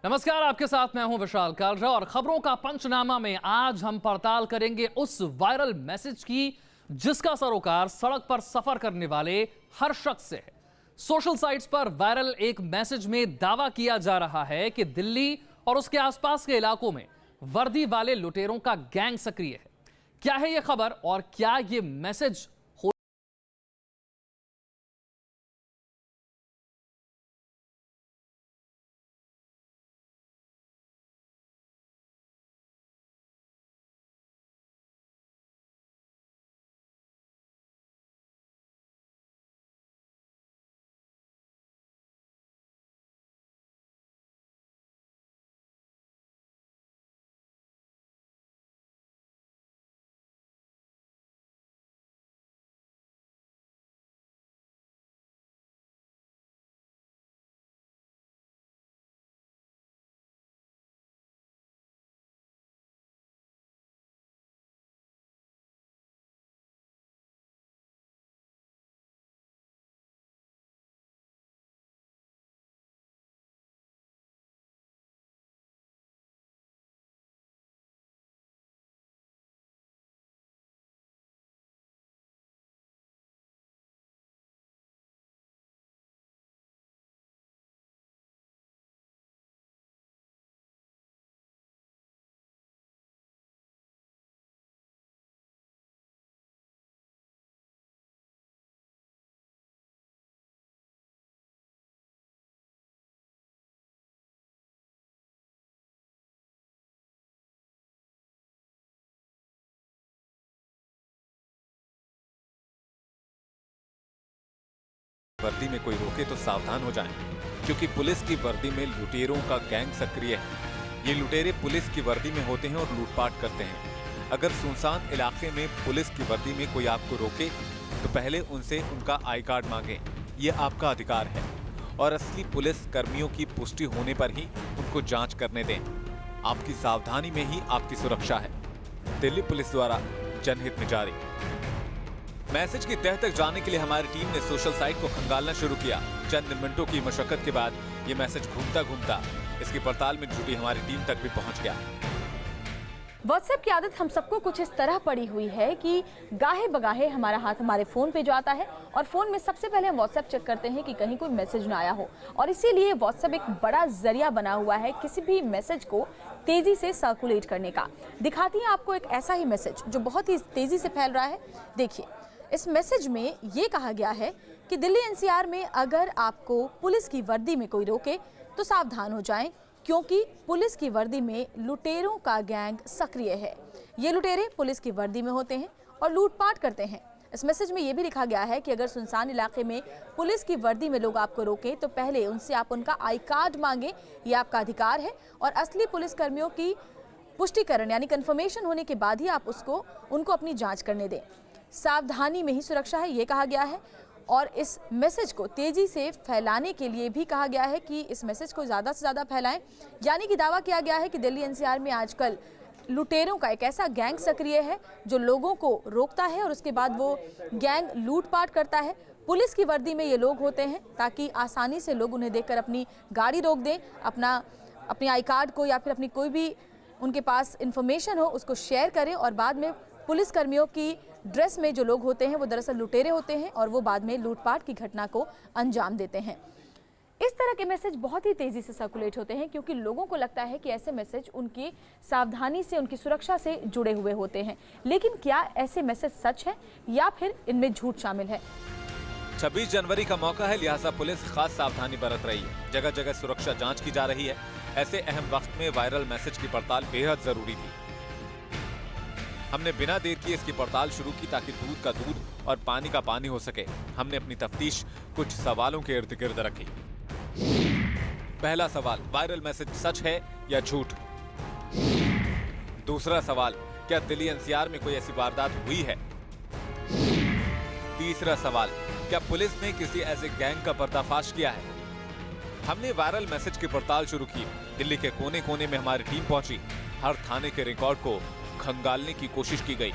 नमस्कार, आपके साथ मैं हूं विशाल कालरा और खबरों का पंचनामा में आज हम पड़ताल करेंगे उस वायरल मैसेज की जिसका सरोकार सड़क पर सफर करने वाले हर शख्स से है। सोशल साइट्स पर वायरल एक मैसेज में दावा किया जा रहा है कि दिल्ली और उसके आसपास के इलाकों में वर्दी वाले लुटेरों का गैंग सक्रिय है। क्या है यह खबर और क्या यह मैसेज वर्दी में कोई रोके तो सावधान हो जाएं, क्योंकि पुलिस की वर्दी में लुटेरों का गैंग सक्रिय है। ये लुटेरे पुलिस की वर्दी में होते हैं और लूटपाट करते हैं। अगर सुनसान इलाके में पुलिस की वर्दी में कोई आपको रोके तो पहले उनसे उनका आई कार्ड मांगें। ये आपका अधिकार है और असली पुलिस कर्मियों की पुष्टि होने पर ही उनको जांच करने दें। आपकी सावधानी में ही आपकी सुरक्षा है। दिल्ली पुलिस द्वारा जनहित में जारी। मैसेज की तह तक जाने के लिए हमारी टीम ने सोशल साइट को खंगालना शुरू किया। चंद मिनटों की मशक्कत के बाद ये मैसेज घूमता घूमता इसकी पड़ताल में जुटी हमारी टीम तक भी पहुंच गया। व्हाट्सएप की आदत हम सबको कुछ इस तरह पड़ी हुई है कि गाहे बगाहे हमारा हाथ हमारे फ़ोन पे जो आता है और फ़ोन में सबसे पहले हम व्हाट्सएप चेक करते हैं कि कहीं कोई मैसेज ना आया हो। और इसीलिए व्हाट्सएप एक बड़ा जरिया बना हुआ है किसी भी मैसेज को तेज़ी से सर्कुलेट करने का। दिखाती है आपको एक ऐसा ही मैसेज जो बहुत ही तेज़ी से फैल रहा है। देखिए, इस मैसेज में ये कहा गया है कि दिल्ली एनसीआर में अगर आपको पुलिस की वर्दी में कोई रोके तो सावधान हो जाएं, क्योंकि पुलिस की वर्दी में लुटेरों का गैंग सक्रिय है। ये लुटेरे पुलिस की वर्दी में होते हैं और लूटपाट करते हैं। इस मैसेज में ये भी लिखा गया है कि अगर सुनसान इलाके में पुलिस की वर्दी में लोग आपको रोकें तो पहले उनसे आप उनका आई कार्ड मांगें। ये आपका अधिकार है और असली पुलिस कर्मियों की पुष्टिकरण यानी कन्फर्मेशन होने के बाद ही आप उनको अपनी जाँच करने दें। सावधानी में ही सुरक्षा है, ये कहा गया है। और इस मैसेज को तेज़ी से फैलाने के लिए भी कहा गया है कि इस मैसेज को ज़्यादा से ज़्यादा फैलाएं। यानी कि दावा किया गया है कि दिल्ली एनसीआर में आजकल लुटेरों का एक ऐसा गैंग सक्रिय है जो लोगों को रोकता है और उसके बाद वो गैंग लूटपाट करता है। पुलिस की वर्दी में ये लोग होते हैं ताकि आसानी से लोग उन्हें देखकर अपनी गाड़ी रोक दें, अपनी आई कार्ड को या फिर अपनी कोई भी उनके पास इंफॉर्मेशन हो उसको शेयर करें। और बाद में पुलिस कर्मियों की ड्रेस में जो लोग होते हैं वो दरअसल लुटेरे होते हैं और वो बाद में लूटपाट की घटना को अंजाम देते हैं। इस तरह के मैसेज बहुत ही तेज़ी से सर्कुलेट होते हैं क्योंकि लोगों को लगता है कि ऐसे मैसेज उनकी सावधानी से, उनकी सुरक्षा से जुड़े हुए होते हैं। लेकिन क्या ऐसे मैसेज सच हैं या फिर इनमें झूठ शामिल है? 26 जनवरी का मौका है, लिहाजा पुलिस खास सावधानी बरत रही है। जगह जगह सुरक्षा जांच की जा रही है। ऐसे अहम वक्त में वायरल मैसेज की पड़ताल बेहद जरूरी थी। हमने बिना देर किए इसकी पड़ताल शुरू की ताकि दूध का दूध और पानी का पानी हो सके। हमने अपनी तफ्तीश कुछ सवालों के इर्द गिर्द रखी। पहला सवाल, वायरल मैसेज सच है या झूठ? दूसरा सवाल, क्या दिल्ली एनसीआर में कोई ऐसी वारदात हुई है? तीसरा सवाल, क्या पुलिस ने किसी ऐसे गैंग का पर्दाफाश किया है? हमने वायरल मैसेज की पड़ताल शुरू की। दिल्ली के कोने कोने में हमारी टीम पहुंची। हर थाने के रिकॉर्ड को खंगालने की कोशिश की गई।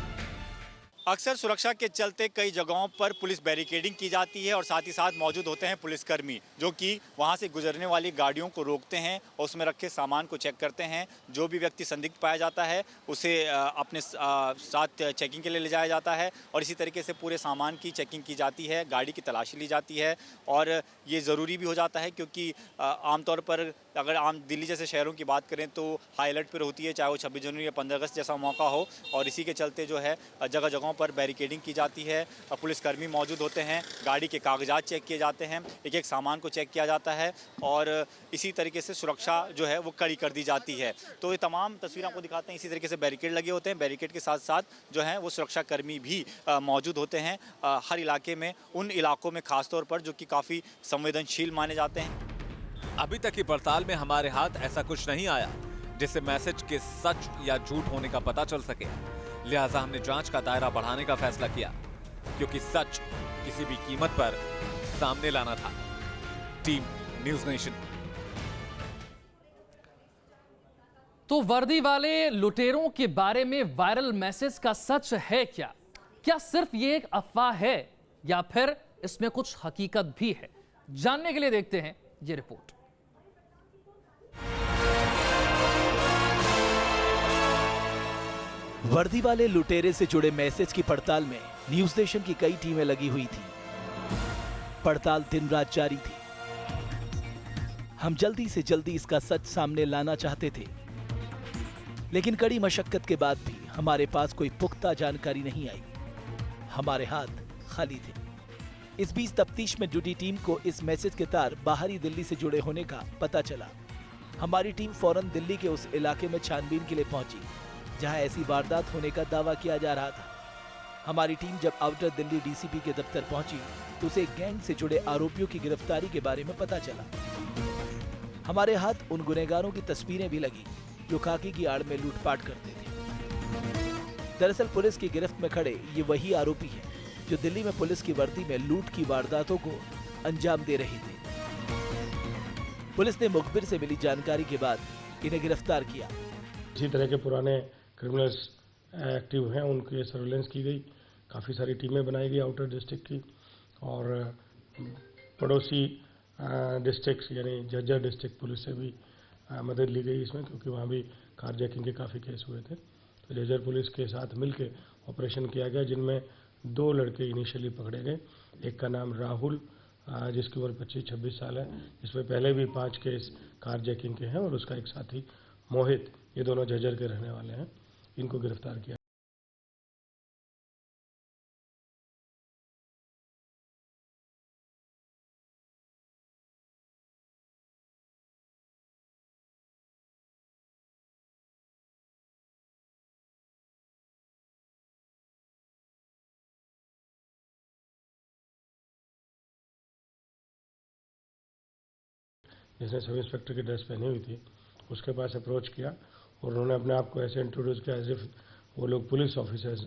अक्सर सुरक्षा के चलते कई जगहों पर पुलिस बैरिकेडिंग की जाती है और साथ ही साथ मौजूद होते हैं पुलिसकर्मी जो कि वहां से गुजरने वाली गाड़ियों को रोकते हैं और उसमें रखे सामान को चेक करते हैं। जो भी व्यक्ति संदिग्ध पाया जाता है उसे अपने साथ चेकिंग के लिए ले जाया जाता है और इसी तरीके से पूरे सामान की चेकिंग की जाती है, गाड़ी की तलाशी ली जाती है। और ये ज़रूरी भी हो जाता है क्योंकि आमतौर पर अगर आम दिल्ली जैसे शहरों की बात करें तो हाई अलर्ट पर होती है, चाहे वो 26 जनवरी या 15 अगस्त जैसा मौका हो, और इसी के चलते जो है जगह जगहों पर बैरिकेडिंग की जाती है। पुलिसकर्मी मौजूद होते हैं, गाड़ी के कागजात चेक किए जाते हैं, एक एक सामान को चेक किया जाता है और इसी तरीके से सुरक्षा जो है वो कड़ी कर दी जाती है। तो ये तमाम तस्वीरें आपको दिखाते हैं। इसी तरीके से बैरिकेड लगे होते हैं, बैरिकेड के साथ साथ जो है वो सुरक्षाकर्मी भी मौजूद होते हैं हर इलाके में, उन इलाकों में खासतौर पर जो कि काफ़ी संवेदनशील माने जाते हैं। अभी तक की पड़ताल में हमारे हाथ ऐसा कुछ नहीं आया जिससे मैसेज के सच या झूठ होने का पता चल सके। लिहाजा हमने जांच का दायरा बढ़ाने का फैसला किया क्योंकि सच किसी भी कीमत पर सामने लाना था। Team news nation. तो वर्दी वाले लुटेरों के बारे में वायरल मैसेज का सच है क्या? क्या सिर्फ ये एक अफवाह है या फिर इसमें कुछ हकीकत भी है? जानने के लिए देखते हैं ये रिपोर्ट। वर्दी वाले लुटेरे से जुड़े मैसेज की पड़ताल में न्यूज़ नेशन की कई टीमें लगी हुई थी। पड़ताल दिन रात जारी थी। हम जल्दी से जल्दी इसका सच सामने लाना चाहते थे, लेकिन कड़ी मशक्कत के बाद भी हमारे पास कोई पुख्ता जानकारी नहीं आई। हमारे हाथ खाली थे। इस बीच तफ्तीश में जुटी टीम को इस मैसेज के तार बाहरी दिल्ली से जुड़े होने का पता चला। हमारी टीम फौरन दिल्ली के उस इलाके में छानबीन के लिए पहुंची जहां ऐसी वारदात होने का दावा किया जा रहा था। हमारी टीम जब आउटर दिल्ली डीसीपी के दफ्तर पहुंची तो उसे गैंग से जुड़े आरोपियों की गिरफ्तारी के बारे में पता चला। हमारे हाथ उन गुनहगारों की तस्वीरें भी लगी जो खाकी की आड़ में लूटपाट करते थे। दरअसल पुलिस की गिरफ्त में खड़े ये वही आरोपी हैं जो दिल्ली में पुलिस की वर्दी में लूट की वारदातों को अंजाम दे रहे थे। पुलिस ने मुखबिर से मिली जानकारी के बाद इन्हें गिरफ्तार किया। इसी तरह के पुराने क्रिमिनल्स एक्टिव हैं, उनकी सर्वेलेंस की गई। काफ़ी सारी टीमें बनाई गई आउटर डिस्ट्रिक्ट की और पड़ोसी डिस्ट्रिक्ट यानी झज्जर डिस्ट्रिक्ट पुलिस से भी मदद ली गई इसमें, क्योंकि वहाँ भी कारजैकिंग के काफ़ी केस हुए थे। तो झज्जर पुलिस के साथ मिलके ऑपरेशन किया गया जिनमें 2 लड़के इनिशियली पकड़े गए। एक का नाम राहुल जिसकी उम्र 25-26 साल है, इसमें पहले भी 5 केस कारजैकिंग के हैं, और उसका एक साथी मोहित, ये दोनों झज्जर के रहने वाले हैं। इनको गिरफ्तार किया। जिसने सब इंस्पेक्टर की ड्रेस पहनी हुई थी उसके पास अप्रोच किया और उन्होंने अपने आप को ऐसे इंट्रोड्यूस किया एज इफ वो लोग पुलिस ऑफिसर्स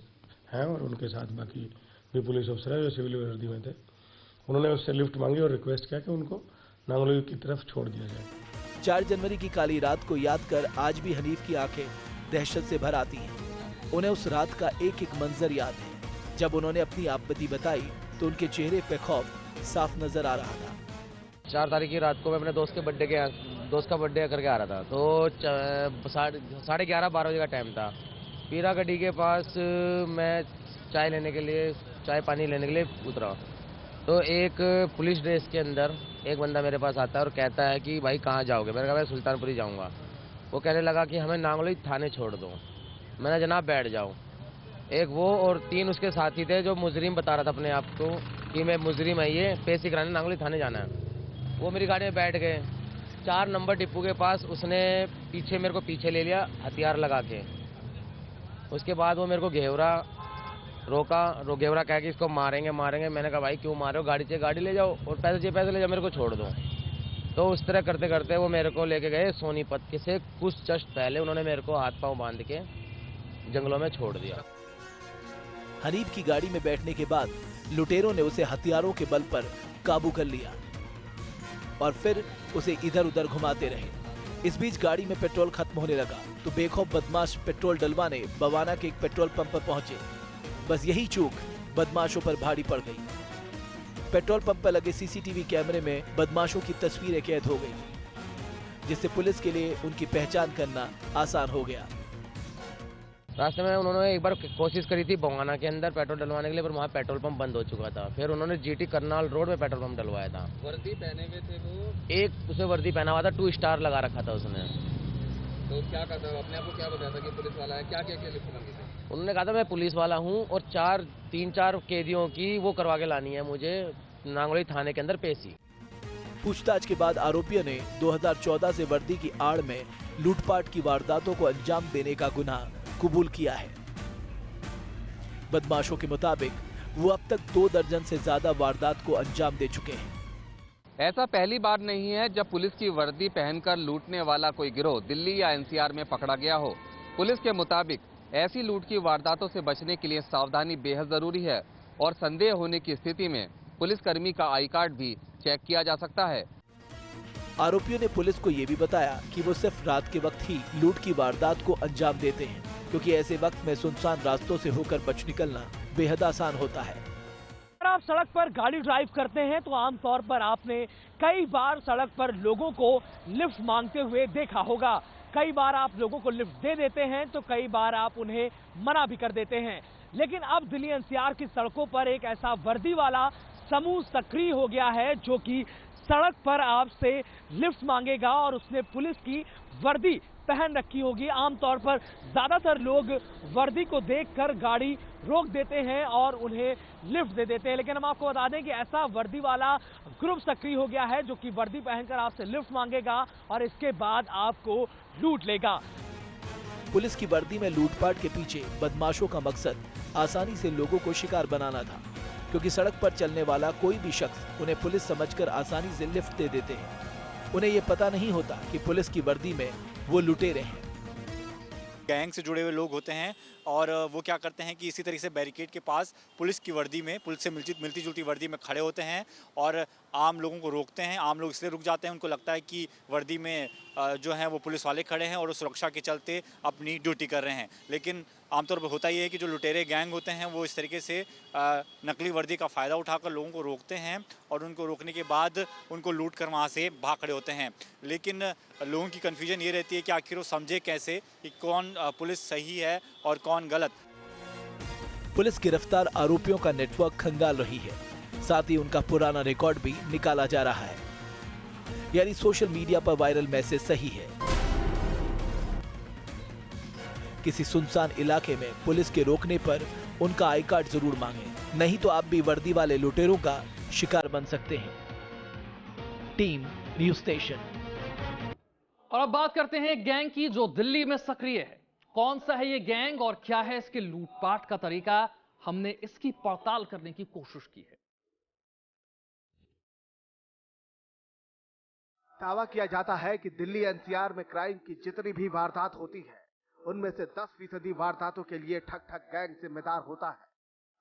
हैं और उनके साथ बाकी भी पुलिस ऑफिसर हैं जो सिविल वर्दी में थे। उन्होंने उससे लिफ्ट मांगी और रिक्वेस्ट किया कि उनको नांगलोई की तरफ छोड़ दिया जाए। 4 जनवरी की काली रात को याद कर आज भी हनीफ की आंखें दहशत से भर आती हैं। उन्हें उस रात का एक एक मंजर याद है। जब उन्होंने अपनी आपबीती बताई तो उनके चेहरे पे खौफ साफ नजर आ रहा था। 4 तारीख की रात को मैं अपने दोस्त का बर्थडे करके आ रहा था, तो 11:30-12 बजे का टाइम था। पीरा गड्डी के पास मैं चाय पानी लेने के लिए उतरा, तो एक पुलिस ड्रेस के अंदर एक बंदा मेरे पास आता है और कहता है कि भाई कहाँ जाओगे? मैंने कहा मैं सुल्तानपुरी जाऊँगा। वो कहने लगा कि हमें नांगलोई थाने छोड़ दो। मैंने जनाब बैठ जाओ। एक वो और 3 उसके साथी थे जो मुजरिम बता रहा था अपने आप को कि मैं मुजरिम है, ये पेशी कराने नांगलोई थाने जाना है। वो मेरी गाड़ी में बैठ गए। 4 नंबर डिपो के पास उसने मेरे को पीछे ले लिया हथियार लगा के। उसके बाद वो मेरे को रोका, घेवरा कह के इसको मारेंगे। मैंने कहा भाई क्यों मारो? गाड़ी चाहिए गाड़ी ले जाओ, और पैसे ले जाओ, मेरे को छोड़ दो। तो उस तरह करते करते वो मेरे को लेके गए सोनीपत के से कुछ जस्ट पहले उन्होंने मेरे को हाथ पांव बांध के जंगलों में छोड़ दिया। हनीफ की गाड़ी में बैठने के बाद लुटेरों ने उसे हथियारों के बल पर काबू कर लिया और फिर उसे इधर उधर घुमाते रहे। इस बीच गाड़ी में पेट्रोल खत्म होने लगा तो बेखौफ बदमाश पेट्रोल डलवाने बवाना के एक पेट्रोल पंप पर पहुंचे। बस यही चूक बदमाशों पर भारी पड़ गई। पेट्रोल पंप पर लगे सीसीटीवी कैमरे में बदमाशों की तस्वीरें कैद हो गई, जिससे पुलिस के लिए उनकी पहचान करना आसान हो गया। रास्ते में उन्होंने एक बार कोशिश करी थी बवाना के अंदर पेट्रोल डलवाने के लिए, पर वहाँ पेट्रोल पंप बंद हो चुका था। फिर उन्होंने जीटी करनाल रोड में पेट्रोल पंप डलवाया था। वर्दी पहने हुए थे वो? एक उसे वर्दी पहना हुआ था, 2 स्टार लगा रखा था उसने। तो क्या करता है, अपने आप को क्या बताया था कि पुलिस वाला है? क्या क्या लिस्ट मांगी थी? उन्होंने कहा था मैं पुलिस वाला हूँ और 3-4 कैदियों की वो करवा के लानी है मुझे नांगलोई थाने के अंदर पेशी। पूछताछ के बाद आरोपियों ने 2014 से वर्दी की आड़ में लूटपाट की वारदातों को अंजाम देने का गुनाह कबूल किया है। बदमाशों के मुताबिक वो अब तक 2 दर्जन से ज्यादा वारदात को अंजाम दे चुके हैं। ऐसा पहली बार नहीं है जब पुलिस की वर्दी पहनकर लूटने वाला कोई गिरोह दिल्ली या एनसीआर में पकड़ा गया हो। पुलिस के मुताबिक ऐसी लूट की वारदातों से बचने के लिए सावधानी बेहद जरूरी है और संदेह होने की स्थिति में पुलिसकर्मी का आई कार्ड भी चेक किया जा सकता है। आरोपियों ने पुलिस को ये भी बताया कि वो सिर्फ रात के वक्त ही लूट की वारदात को अंजाम देते हैं, क्योंकि ऐसे वक्त में सुनसान रास्तों से होकर बच निकलना बेहद आसान होता है। अगर आप सड़क पर गाड़ी ड्राइव करते हैं तो आमतौर पर आपने कई बार सड़क पर लोगों को लिफ्ट मांगते हुए देखा होगा। कई बार आप लोगों को लिफ्ट दे देते हैं तो कई बार आप उन्हें मना भी कर देते हैं। लेकिन अब दिल्ली एनसीआर की सड़कों पर एक ऐसा वर्दी वाला समूह सक्रिय हो गया है जो कि सड़क पर आपसे लिफ्ट मांगेगा और उसने पुलिस की वर्दी पहन रखी होगी। आमतौर पर ज्यादातर लोग वर्दी को देखकर गाड़ी रोक देते हैं और उन्हें लिफ्ट दे देते हैं, लेकिन हम आपको बता दें कि ऐसा वर्दी वाला ग्रुप सक्रिय हो गया है जो कि वर्दी पहनकर आपसे लिफ्ट मांगेगा और इसके बाद आपको लूट लेगा। पुलिस की वर्दी में लूटपाट के पीछे बदमाशों का मकसद आसानी से लोगों को शिकार बनाना था, क्योंकि सड़क पर चलने वाला कोई भी शख्स उन्हें पुलिस समझकर आसानी से लिफ्ट दे देते हैं। उन्हें ये पता नहीं होता कि पुलिस की वर्दी में वो लुटेरे हैं। गैंग से जुड़े हुए लोग होते हैं और वो क्या करते हैं कि इसी तरीके से बैरिकेड के पास पुलिस की वर्दी में, पुलिस से मिलती जुलती वर्दी में खड़े होते हैं और आम लोगों को रोकते हैं। आम लोग इसलिए रुक जाते हैं, उनको लगता है कि वर्दी में जो हैं वो पुलिस वाले खड़े हैं और वो सुरक्षा के चलते अपनी ड्यूटी कर रहे हैं। लेकिन आमतौर पर होता ही है कि जो लुटेरे गैंग होते हैं वो इस तरीके से नकली वर्दी का फ़ायदा उठाकर लोगों को रोकते हैं और उनको रोकने के बाद उनको लूट कर वहाँ से भाग खड़े होते हैं। लेकिन लोगों की कन्फ्यूजन ये रहती है कि आखिर वो समझे कैसे कि कौन पुलिस सही है और कौन गलत। पुलिस गिरफ्तार आरोपियों का नेटवर्क खंगाल रही है, साथ ही उनका पुराना रिकॉर्ड भी निकाला जा रहा है, यानी सोशल मीडिया पर वायरल मैसेज सही है। किसी सुनसान इलाके में पुलिस के रोकने पर उनका आई कार्ड जरूर मांगें, नहीं तो आप भी वर्दी वाले लुटेरों का शिकार बन सकते हैं। Team news station. और अब बात करते हैं गैंग की जो दिल्ली में सक्रिय है। कौन सा है ये गैंग और क्या है इसके लूटपाट का तरीका, हमने इसकी पड़ताल करने की कोशिश की है। दावा किया जाता है कि दिल्ली एनसीआर में क्राइम की जितनी भी वारदात होती है उनमें से 10% वारदातों के लिए ठग ठग गैंग जिम्मेदार होता है।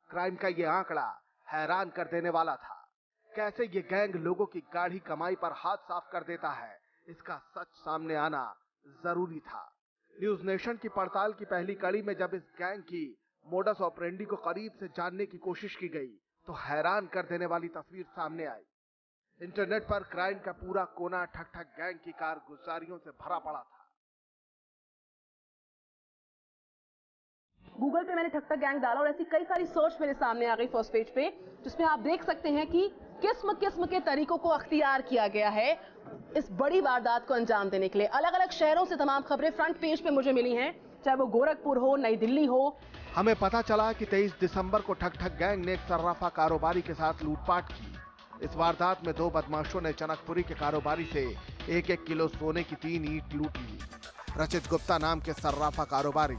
क्राइम का ये आंकड़ा हैरान कर देने वाला था। कैसे ये गैंग लोगों की गाढ़ी कमाई पर हाथ साफ कर देता है, इसका सच सामने आना जरूरी था। न्यूज नेशन की पड़ताल की पहली कड़ी में जब इस गैंग की मोडस ऑपरेंडी को करीब से जानने की कोशिश की गई तो हैरान कर देने वाली तस्वीर सामने आई। इंटरनेट पर क्राइम का पूरा कोना ठग ठग गैंग की कारगुजारियों से भरा पड़ा था। गूगल पे मैंने ठग ठग गैंग डाला और ऐसी कई सारी सर्च मेरे सामने आ गई फर्स्ट पेज पे, जिसमें आप देख सकते हैं कि किस्म किस्म के तरीकों को अख्तियार किया गया है इस बड़ी वारदात को अंजाम देने के लिए। अलग अलग शहरों से तमाम खबरें फ्रंट पेज पे मुझे मिली हैं, चाहे वो गोरखपुर हो, नई दिल्ली हो। हमें पता चला कि 23 दिसंबर को ठग ठग गैंग ने एक सर्राफा कारोबारी के साथ लूटपाट की। इस वारदात में 2 बदमाशों ने चनकपुरी के कारोबारी से 1-1 किलो सोने की 3 ईंट लूट ली। रचित गुप्ता नाम के सर्राफा कारोबारी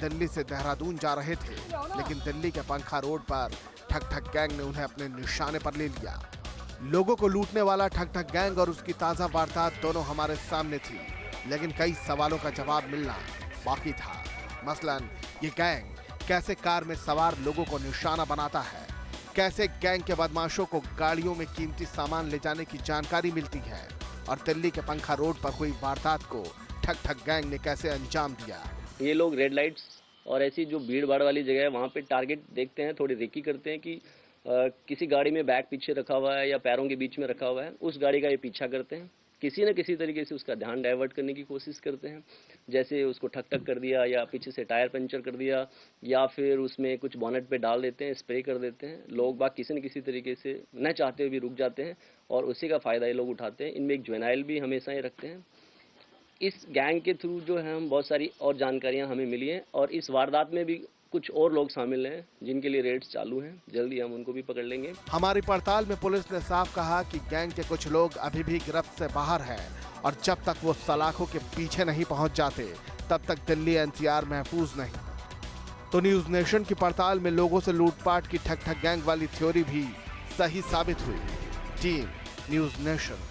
दिल्ली से देहरादून जा रहे थे, लेकिन दिल्ली के पंखा रोड पर ठग ठग गैंग ने उन्हें अपने निशाने पर ले लिया। लोगों को लूटने वाला ठग ठग गैंग और उसकी ताजा वारदात दोनों हमारे सामने थी, लेकिन कई सवालों का जवाब मिलना बाकी था। मसलन ये गैंग कैसे कार में सवार लोगों को निशाना बनाता है, कैसे गैंग के बदमाशों को गाड़ियों में कीमती सामान ले जाने की जानकारी मिलती है, और दिल्ली के पंखा रोड पर हुई वारदात को ठग ठग गैंग ने कैसे अंजाम दिया। ये लोग रेड लाइट्स और ऐसी जो भीड़ भाड़ वाली जगह है वहाँ पे टारगेट देखते हैं, थोड़ी रेकी करते हैं कि किसी गाड़ी में बैग पीछे रखा हुआ है या पैरों के बीच में रखा हुआ है, उस गाड़ी का ये पीछा करते हैं, किसी न किसी तरीके से उसका ध्यान डाइवर्ट करने की कोशिश करते हैं, जैसे उसको ठक ठक कर दिया या पीछे से टायर पंचर कर दिया या फिर उसमें कुछ बोनेट पे डाल देते हैं, स्प्रे कर देते हैं। लोग बाग किसी न किसी तरीके से न चाहते हुए भी रुक जाते हैं और उसी का फ़ायदा ये लोग उठाते हैं। इनमें एक जुवेनाइल भी हमेशा ही रखते हैं। इस गैंग के थ्रू जो है हम बहुत सारी और जानकारियाँ हमें मिली हैं और इस वारदात में भी कुछ और लोग शामिल हैं जिनके लिए रेड्स चालू हैं, जल्दी हम उनको भी पकड़ लेंगे। हमारी पड़ताल में पुलिस ने साफ कहा कि गैंग के कुछ लोग अभी भी गिरफ्त से बाहर हैं और जब तक वो सलाखों के पीछे नहीं पहुंच जाते तब तक दिल्ली एनसीआर महफूज नहीं। तो न्यूज नेशन की पड़ताल में लोगों से लूटपाट की ठग ठग गैंग वाली थ्योरी भी सही साबित हुई। Team news nation.